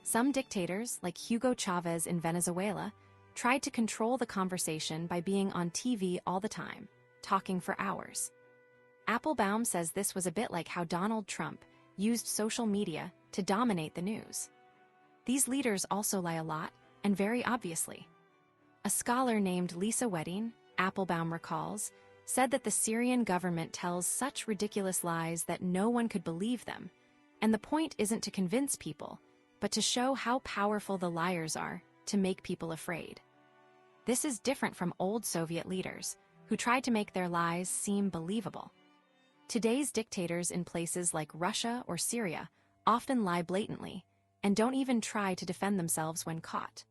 Some dictators, like Hugo Chavez in Venezuela, tried to control the conversation by being on TV all the time, talking for hours. Applebaum says this was a bit like how Donald Trump used social media to dominate the news. These leaders also lie a lot, and very obviously. A scholar named Lisa Wedding, Applebaum recalls, said that the Syrian government tells such ridiculous lies that no one could believe them, and the point isn't to convince people, but to show how powerful the liars are to make people afraid. This is different from old Soviet leaders, who tried to make their lies seem believable. Today's dictators in places like Russia or Syria often lie blatantly and don't even try to defend themselves when caught.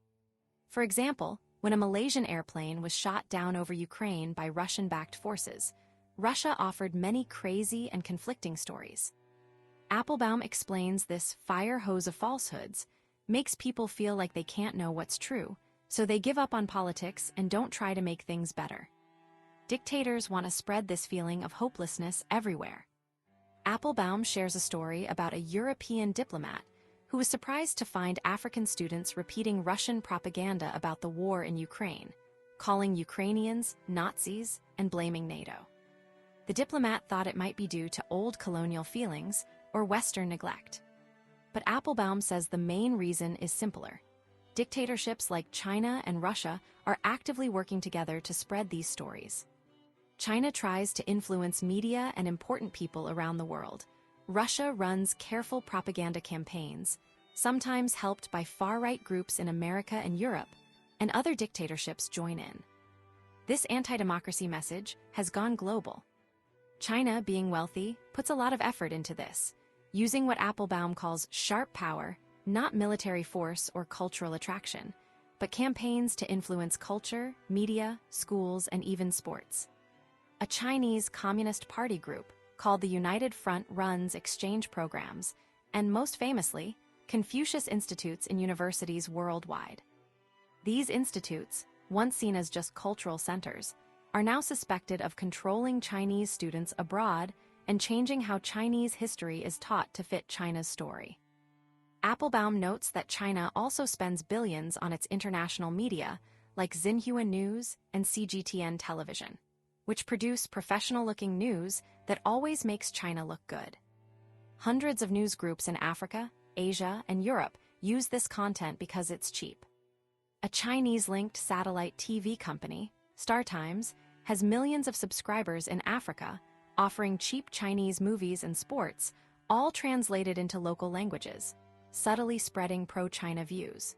For example, when a Malaysian airplane was shot down over Ukraine by Russian-backed forces, Russia offered many crazy and conflicting stories. Applebaum explains this fire hose of falsehoods makes people feel like they can't know what's true, so they give up on politics and don't try to make things better. Dictators want to spread this feeling of hopelessness everywhere. Applebaum shares a story about a European diplomat who was surprised to find African students repeating Russian propaganda about the war in Ukraine, calling Ukrainians Nazis and blaming NATO. The diplomat thought it might be due to old colonial feelings or Western neglect. But Applebaum says the main reason is simpler. Dictatorships like China and Russia are actively working together to spread these stories. China tries to influence media and important people around the world. Russia runs careful propaganda campaigns, sometimes helped by far-right groups in America and Europe, and other dictatorships join in. This anti-democracy message has gone global. China, being wealthy, puts a lot of effort into this, using what Applebaum calls sharp power, not military force or cultural attraction, but campaigns to influence culture, media, schools, and even sports. A Chinese Communist Party group called the United Front runs exchange programs, and most famously, Confucius Institutes in universities worldwide. These institutes, once seen as just cultural centers, are now suspected of controlling Chinese students abroad and changing how Chinese history is taught to fit China's story. Applebaum notes that China also spends billions on its international media, like Xinhua News and CGTN Television, which produce professional-looking news that always makes China look good. Hundreds of news groups in Africa, Asia, and Europe use this content because it's cheap. A Chinese-linked satellite TV company, StarTimes, has millions of subscribers in Africa, offering cheap Chinese movies and sports, all translated into local languages, subtly spreading pro-China views.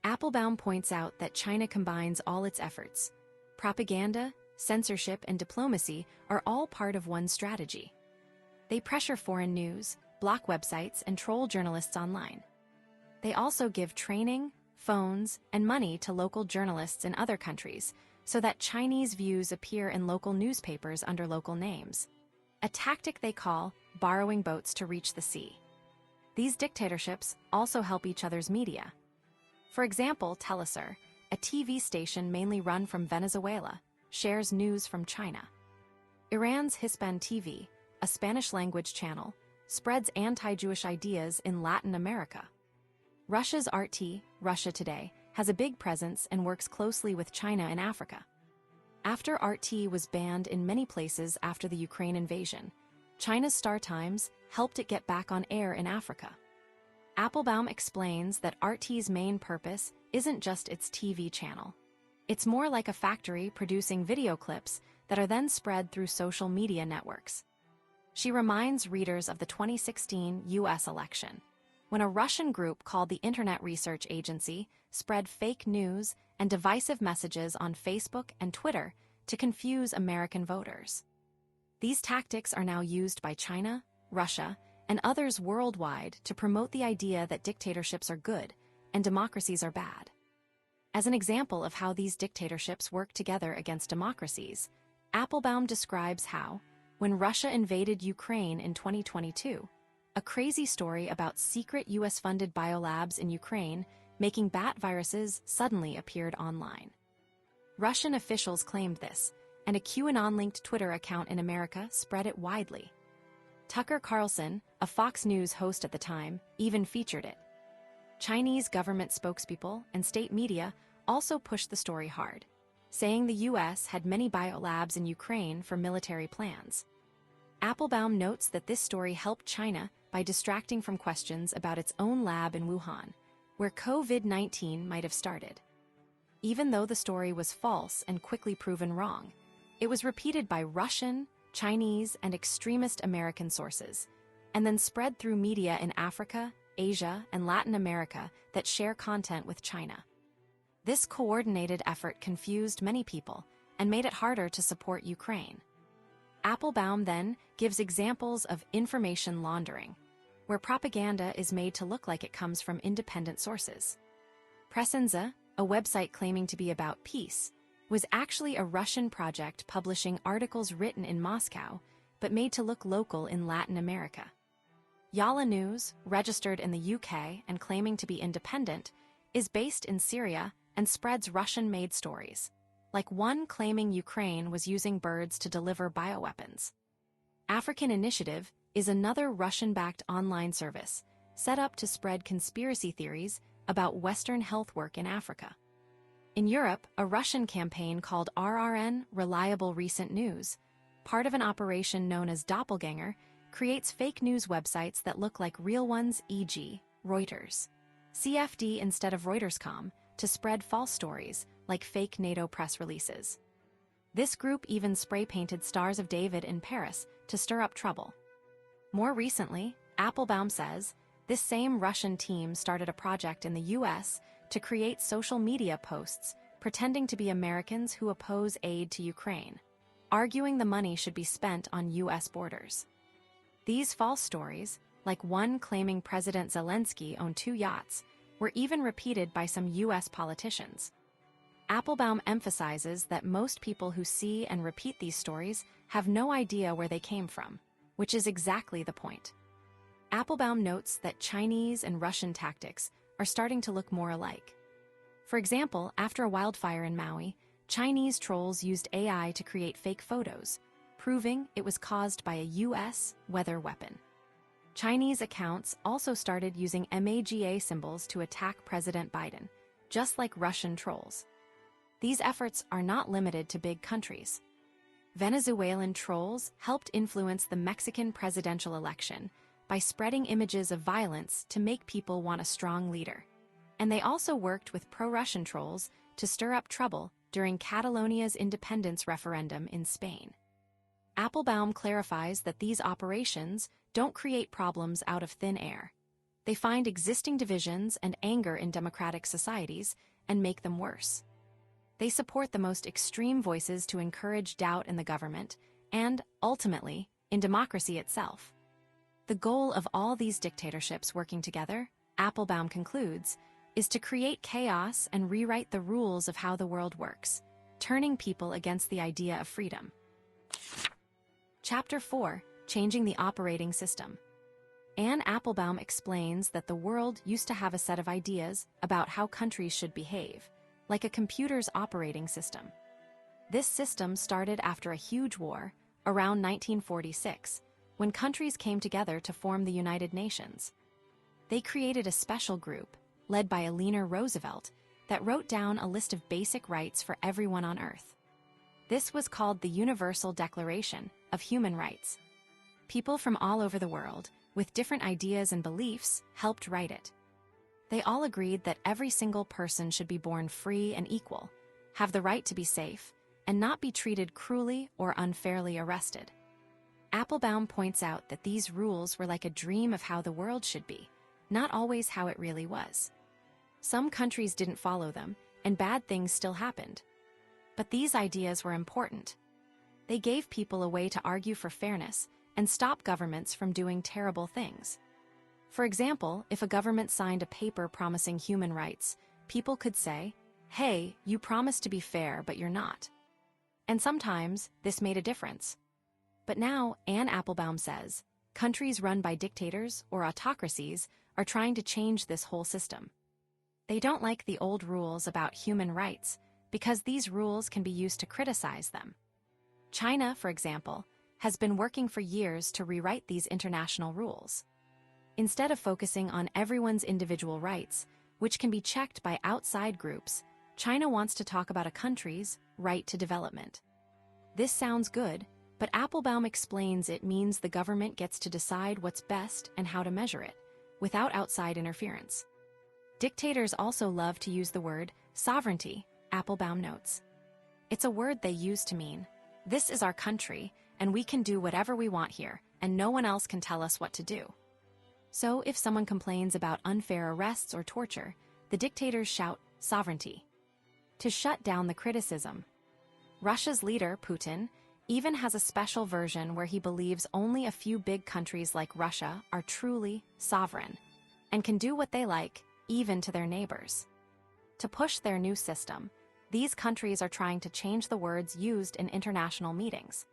Applebaum points out that China combines all its efforts. Propaganda, censorship, and diplomacy are all part of one strategy. They pressure foreign news, block websites, and troll journalists online. They also give training, phones, and money to local journalists in other countries so that Chinese views appear in local newspapers under local names, a tactic they call borrowing boats to reach the sea. These dictatorships also help each other's media. For example, Telesur, a TV station mainly run from Venezuela, shares news from China. Iran's Hispan TV, a Spanish-language channel, spreads anti-Jewish ideas in Latin America. Russia's RT, Russia Today, has a big presence and works closely with China in Africa. After RT was banned in many places after the Ukraine invasion, China's StarTimes helped it get back on air in Africa. Applebaum explains that RT's main purpose isn't just its TV channel. It's more like a factory producing video clips that are then spread through social media networks. She reminds readers of the 2016 US election, when a Russian group called the Internet Research Agency spread fake news and divisive messages on Facebook and Twitter to confuse American voters. These tactics are now used by China, Russia, and others worldwide to promote the idea that dictatorships are good and democracies are bad. As an example of how these dictatorships work together against democracies, Applebaum describes how, when Russia invaded Ukraine in 2022, a crazy story about secret US-funded biolabs in Ukraine making bat viruses suddenly appeared online. Russian officials claimed this, and a QAnon-linked Twitter account in America spread it widely. Tucker Carlson, a Fox News host at the time, even featured it. Chinese government spokespeople and state media also pushed the story hard, saying the US had many biolabs in Ukraine for military plans. Applebaum notes that this story helped China by distracting from questions about its own lab in Wuhan, where COVID-19 might have started. Even though the story was false and quickly proven wrong, it was repeated by Russian, Chinese, and extremist American sources, and then spread through media in Africa, Asia, and Latin America that share content with China. This coordinated effort confused many people and made it harder to support Ukraine. Applebaum then gives examples of information laundering, where propaganda is made to look like it comes from independent sources. Presenza, a website claiming to be about peace, was actually a Russian project publishing articles written in Moscow, but made to look local in Latin America. Yalla News, registered in the UK and claiming to be independent, is based in Syria and spreads Russian-made stories, like one claiming Ukraine was using birds to deliver bioweapons. African Initiative is another Russian-backed online service set up to spread conspiracy theories about Western health work in Africa. In Europe, a Russian campaign called RRN Reliable Recent News, part of an operation known as Doppelganger, creates fake news websites that look like real ones, e.g., Reuters. CFD instead of Reuters.com, to spread false stories like fake NATO press releases. This group even spray-painted Stars of David in Paris to stir up trouble. More recently, Applebaum says, this same Russian team started a project in the US to create social media posts pretending to be Americans who oppose aid to Ukraine, arguing the money should be spent on US borders. These false stories, like one claiming President Zelensky owned 2 yachts, were even repeated by some US politicians. Applebaum emphasizes that most people who see and repeat these stories have no idea where they came from, which is exactly the point. Applebaum notes that Chinese and Russian tactics are starting to look more alike. For example, after a wildfire in Maui, Chinese trolls used AI to create fake photos, proving it was caused by a US weather weapon. Chinese accounts also started using MAGA symbols to attack President Biden, just like Russian trolls. These efforts are not limited to big countries. Venezuelan trolls helped influence the Mexican presidential election by spreading images of violence to make people want a strong leader. And they also worked with pro-Russian trolls to stir up trouble during Catalonia's independence referendum in Spain. Applebaum clarifies that these operations don't create problems out of thin air. They find existing divisions and anger in democratic societies and make them worse. They support the most extreme voices to encourage doubt in the government and, ultimately, in democracy itself. The goal of all these dictatorships working together, Applebaum concludes, is to create chaos and rewrite the rules of how the world works, turning people against the idea of freedom. Chapter 4, Changing the Operating System. Anne Applebaum explains that the world used to have a set of ideas about how countries should behave, like a computer's operating system. This system started after a huge war, around 1946, when countries came together to form the United Nations. They created a special group, led by Eleanor Roosevelt, that wrote down a list of basic rights for everyone on Earth. This was called the Universal Declaration of Human Rights. People from all over the world, with different ideas and beliefs, helped write it. They all agreed that every single person should be born free and equal, have the right to be safe, and not be treated cruelly or unfairly arrested. Applebaum points out that these rules were like a dream of how the world should be, not always how it really was. Some countries didn't follow them, and bad things still happened. But these ideas were important. They gave people a way to argue for fairness and stop governments from doing terrible things. For example, if a government signed a paper promising human rights, people could say, "Hey, you promised to be fair, but you're not." And sometimes, this made a difference. But now, Anne Applebaum says, countries run by dictators or autocracies are trying to change this whole system. They don't like the old rules about human rights because these rules can be used to criticize them. China, for example, has been working for years to rewrite these international rules. Instead of focusing on everyone's individual rights, which can be checked by outside groups, China wants to talk about a country's right to development. This sounds good, but Applebaum explains it means the government gets to decide what's best and how to measure it, without outside interference. Dictators also love to use the word sovereignty, Applebaum notes. It's a word they use to mean, this is our country, and we can do whatever we want here, and no one else can tell us what to do. So if someone complains about unfair arrests or torture, the dictators shout sovereignty to shut down the criticism. Russia's leader, Putin, even has a special version where he believes only a few big countries like Russia are truly sovereign and can do what they like, even to their neighbors. To push their new system, these countries are trying to change the words used in international meetings.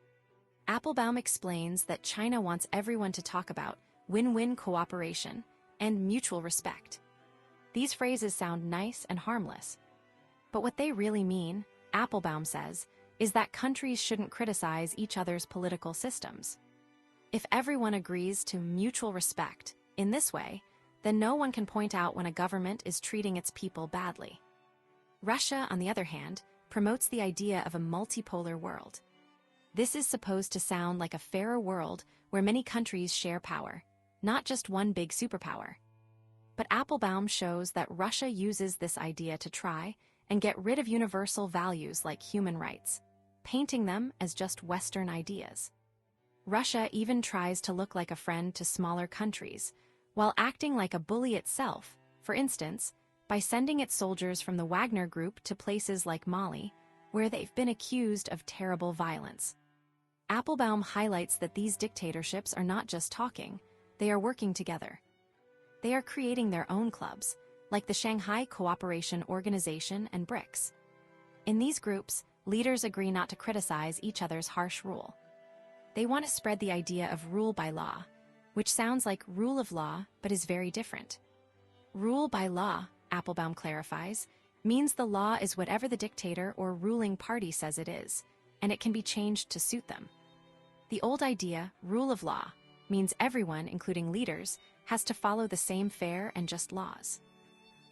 Applebaum explains that China wants everyone to talk about win-win cooperation and mutual respect. These phrases sound nice and harmless, but what they really mean, Applebaum says, is that countries shouldn't criticize each other's political systems. If everyone agrees to mutual respect in this way, then no one can point out when a government is treating its people badly. Russia, on the other hand, promotes the idea of a multipolar world. This is supposed to sound like a fairer world where many countries share power, not just one big superpower. But Applebaum shows that Russia uses this idea to try and get rid of universal values like human rights, painting them as just Western ideas. Russia even tries to look like a friend to smaller countries, while acting like a bully itself, for instance, by sending its soldiers from the Wagner Group to places like Mali, where they've been accused of terrible violence. Applebaum highlights that these dictatorships are not just talking, they are working together. They are creating their own clubs, like the Shanghai Cooperation Organization and BRICS. In these groups, leaders agree not to criticize each other's harsh rule. They want to spread the idea of rule by law, which sounds like rule of law but is very different. Rule by law, Applebaum clarifies, means the law is whatever the dictator or ruling party says it is, and it can be changed to suit them. The old idea, rule of law, means everyone, including leaders, has to follow the same fair and just laws.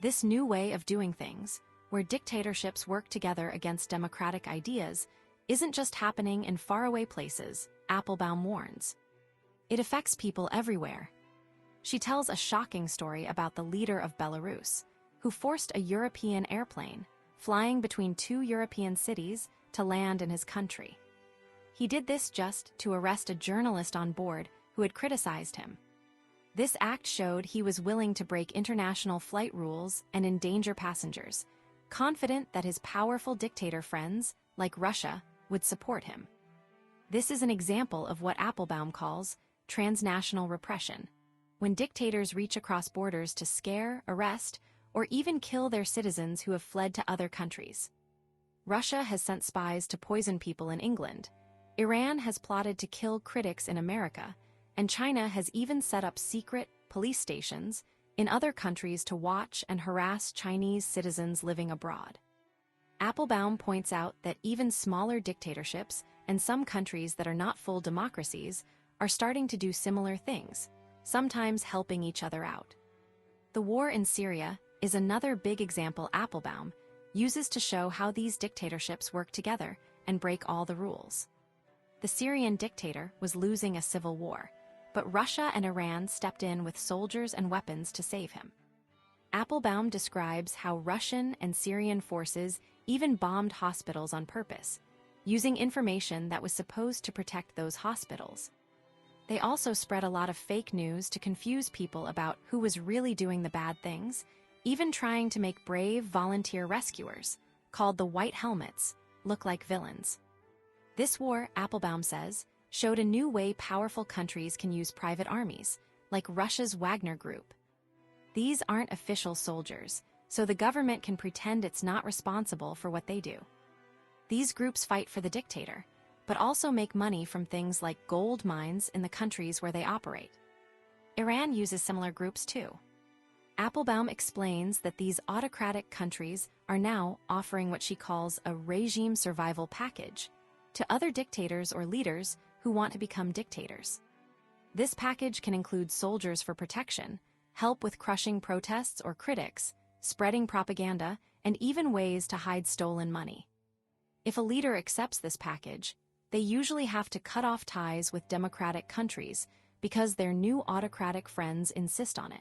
This new way of doing things, where dictatorships work together against democratic ideas, isn't just happening in faraway places, Applebaum warns. It affects people everywhere. She tells a shocking story about the leader of Belarus, who forced a European airplane, flying between two European cities, to land in his country. He did this just to arrest a journalist on board who had criticized him. This act showed he was willing to break international flight rules and endanger passengers, confident that his powerful dictator friends, like Russia, would support him. This is an example of what Applebaum calls transnational repression, when dictators reach across borders to scare, arrest, or even kill their citizens who have fled to other countries. Russia has sent spies to poison people in England, Iran has plotted to kill critics in America, and China has even set up secret police stations in other countries to watch and harass Chinese citizens living abroad. Applebaum points out that even smaller dictatorships and some countries that are not full democracies are starting to do similar things, sometimes helping each other out. The war in Syria is another big example Applebaum uses to show how these dictatorships work together and break all the rules. The Syrian dictator was losing a civil war, but Russia and Iran stepped in with soldiers and weapons to save him. Applebaum describes how Russian and Syrian forces even bombed hospitals on purpose, using information that was supposed to protect those hospitals. They also spread a lot of fake news to confuse people about who was really doing the bad things, even trying to make brave volunteer rescuers, called the White Helmets, look like villains. This war, Applebaum says, showed a new way powerful countries can use private armies, like Russia's Wagner Group. These aren't official soldiers, so the government can pretend it's not responsible for what they do. These groups fight for the dictator, but also make money from things like gold mines in the countries where they operate. Iran uses similar groups too. Applebaum explains that these autocratic countries are now offering what she calls a regime survival package to other dictators or leaders who want to become dictators. This package can include soldiers for protection, help with crushing protests or critics, spreading propaganda, and even ways to hide stolen money. If a leader accepts this package, they usually have to cut off ties with democratic countries because their new autocratic friends insist on it.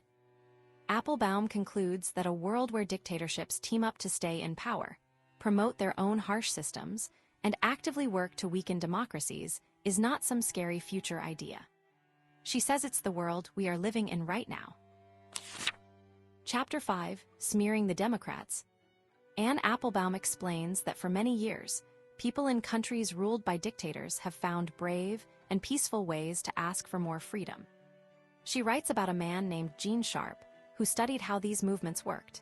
Applebaum concludes that a world where dictatorships team up to stay in power, promote their own harsh systems, and actively work to weaken democracies is not some scary future idea. She says it's the world we are living in right now. Chapter 5, Smearing the Democrats. Anne Applebaum explains that for many years, people in countries ruled by dictators have found brave and peaceful ways to ask for more freedom. She writes about a man named Gene Sharp, who studied how these movements worked.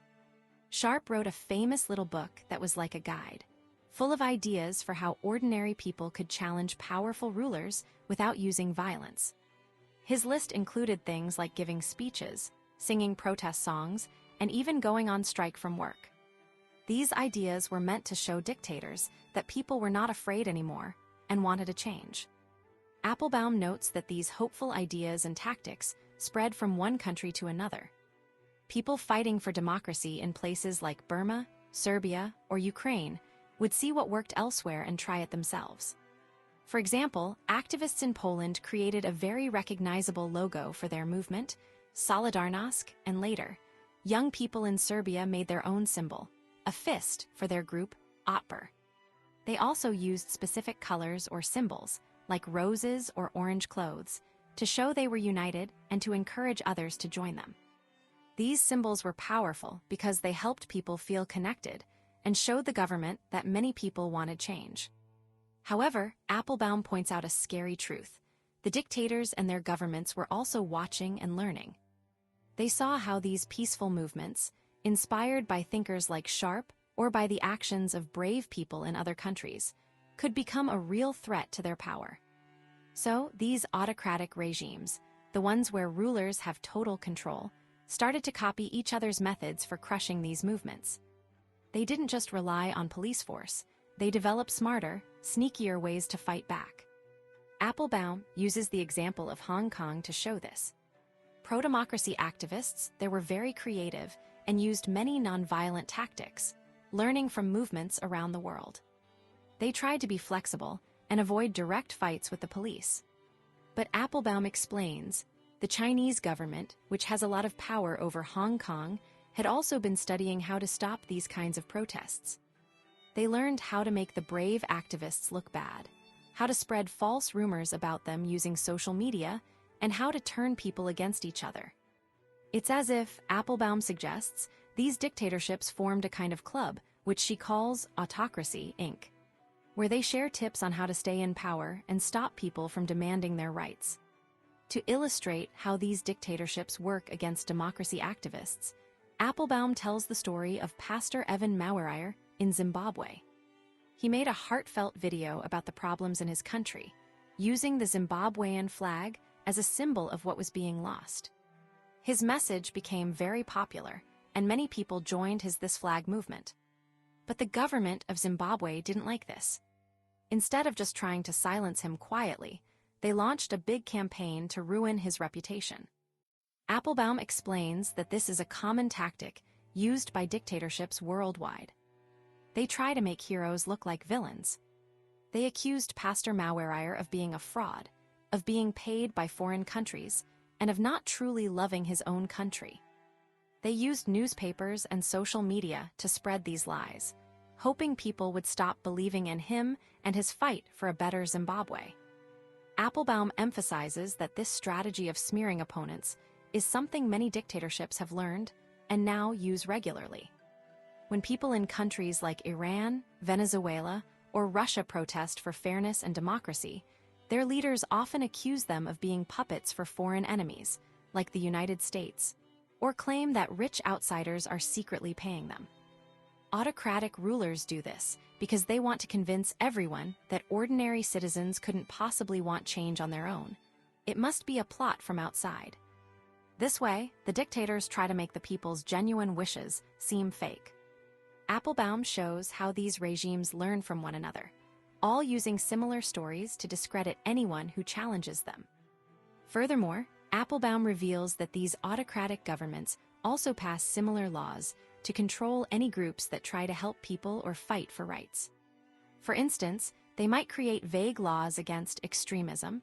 Sharp wrote a famous little book that was like a guide, full of ideas for how ordinary people could challenge powerful rulers without using violence. His list included things like giving speeches, singing protest songs, and even going on strike from work. These ideas were meant to show dictators that people were not afraid anymore and wanted a change. Applebaum notes that these hopeful ideas and tactics spread from one country to another. People fighting for democracy in places like Burma, Serbia, or Ukraine would see what worked elsewhere and try it themselves. For example, activists in Poland created a very recognizable logo for their movement, Solidarność, and later, young people in Serbia made their own symbol, a fist, for their group, Otpor. They also used specific colors or symbols, like roses or orange clothes, to show they were united and to encourage others to join them. These symbols were powerful because they helped people feel connected and showed the government that many people wanted change. However, Applebaum points out a scary truth. The dictators and their governments were also watching and learning. They saw how these peaceful movements, inspired by thinkers like Sharp or by the actions of brave people in other countries, could become a real threat to their power. So, these autocratic regimes, the ones where rulers have total control, started to copy each other's methods for crushing these movements. They didn't just rely on police force, they developed smarter, sneakier ways to fight back. Applebaum uses the example of Hong Kong to show this. Pro-democracy activists, they were very creative and used many nonviolent tactics, learning from movements around the world. They tried to be flexible and avoid direct fights with the police. But Applebaum explains, the Chinese government, which has a lot of power over Hong Kong, had also been studying how to stop these kinds of protests. They learned how to make the brave activists look bad, how to spread false rumors about them using social media, and how to turn people against each other. It's as if, Applebaum suggests, these dictatorships formed a kind of club, which she calls Autocracy Inc., where they share tips on how to stay in power and stop people from demanding their rights. To illustrate how these dictatorships work against democracy activists, Applebaum tells the story of Pastor Evan Mawarire in Zimbabwe. He made a heartfelt video about the problems in his country, using the Zimbabwean flag as a symbol of what was being lost. His message became very popular, and many people joined his This Flag movement. But the government of Zimbabwe didn't like this. Instead of just trying to silence him quietly, they launched a big campaign to ruin his reputation. Applebaum explains that this is a common tactic used by dictatorships worldwide. They try to make heroes look like villains. They accused Pastor Mawarire of being a fraud, of being paid by foreign countries, and of not truly loving his own country. They used newspapers and social media to spread these lies, hoping people would stop believing in him and his fight for a better Zimbabwe. Applebaum emphasizes that this strategy of smearing opponents is something many dictatorships have learned and now use regularly. When people in countries like Iran, Venezuela, or Russia protest for fairness and democracy, their leaders often accuse them of being puppets for foreign enemies, like the United States, or claim that rich outsiders are secretly paying them. Autocratic rulers do this because they want to convince everyone that ordinary citizens couldn't possibly want change on their own. It must be a plot from outside. This way, the dictators try to make the people's genuine wishes seem fake. Applebaum shows how these regimes learn from one another, all using similar stories to discredit anyone who challenges them. Furthermore, Applebaum reveals that these autocratic governments also pass similar laws to control any groups that try to help people or fight for rights. For instance, they might create vague laws against extremism,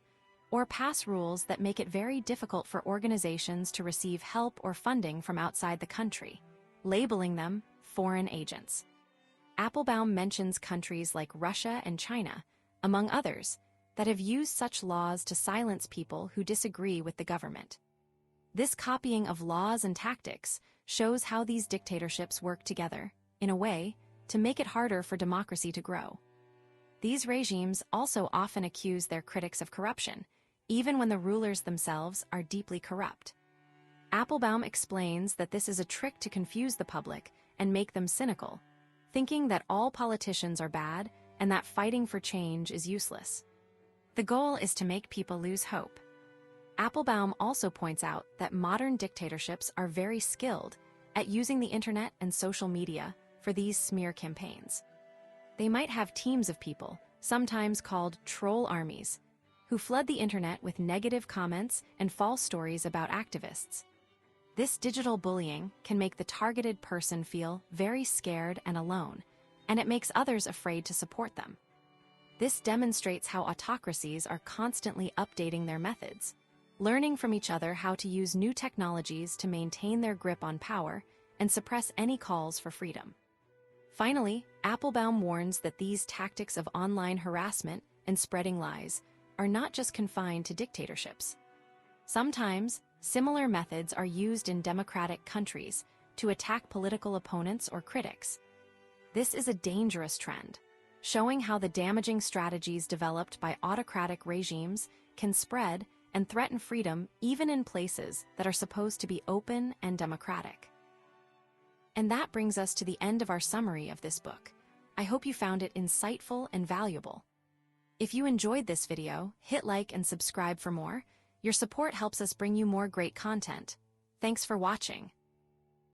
or pass rules that make it very difficult for organizations to receive help or funding from outside the country, labeling them foreign agents. Applebaum mentions countries like Russia and China, among others, that have used such laws to silence people who disagree with the government. This copying of laws and tactics shows how these dictatorships work together, in a way, to make it harder for democracy to grow. These regimes also often accuse their critics of corruption, even when the rulers themselves are deeply corrupt. Applebaum explains that this is a trick to confuse the public and make them cynical, thinking that all politicians are bad and that fighting for change is useless. The goal is to make people lose hope. Applebaum also points out that modern dictatorships are very skilled at using the internet and social media for these smear campaigns. They might have teams of people, sometimes called troll armies, who flood the internet with negative comments and false stories about activists. This digital bullying can make the targeted person feel very scared and alone, and it makes others afraid to support them. This demonstrates how autocracies are constantly updating their methods, learning from each other how to use new technologies to maintain their grip on power and suppress any calls for freedom. Finally, Applebaum warns that these tactics of online harassment and spreading lies are not just confined to dictatorships. Sometimes, similar methods are used in democratic countries to attack political opponents or critics. This is a dangerous trend, showing how the damaging strategies developed by autocratic regimes can spread and threaten freedom even in places that are supposed to be open and democratic. And that brings us to the end of our summary of this book. I hope you found it insightful and valuable. If you enjoyed this video, hit like and subscribe for more. Your support helps us bring you more great content. Thanks for watching.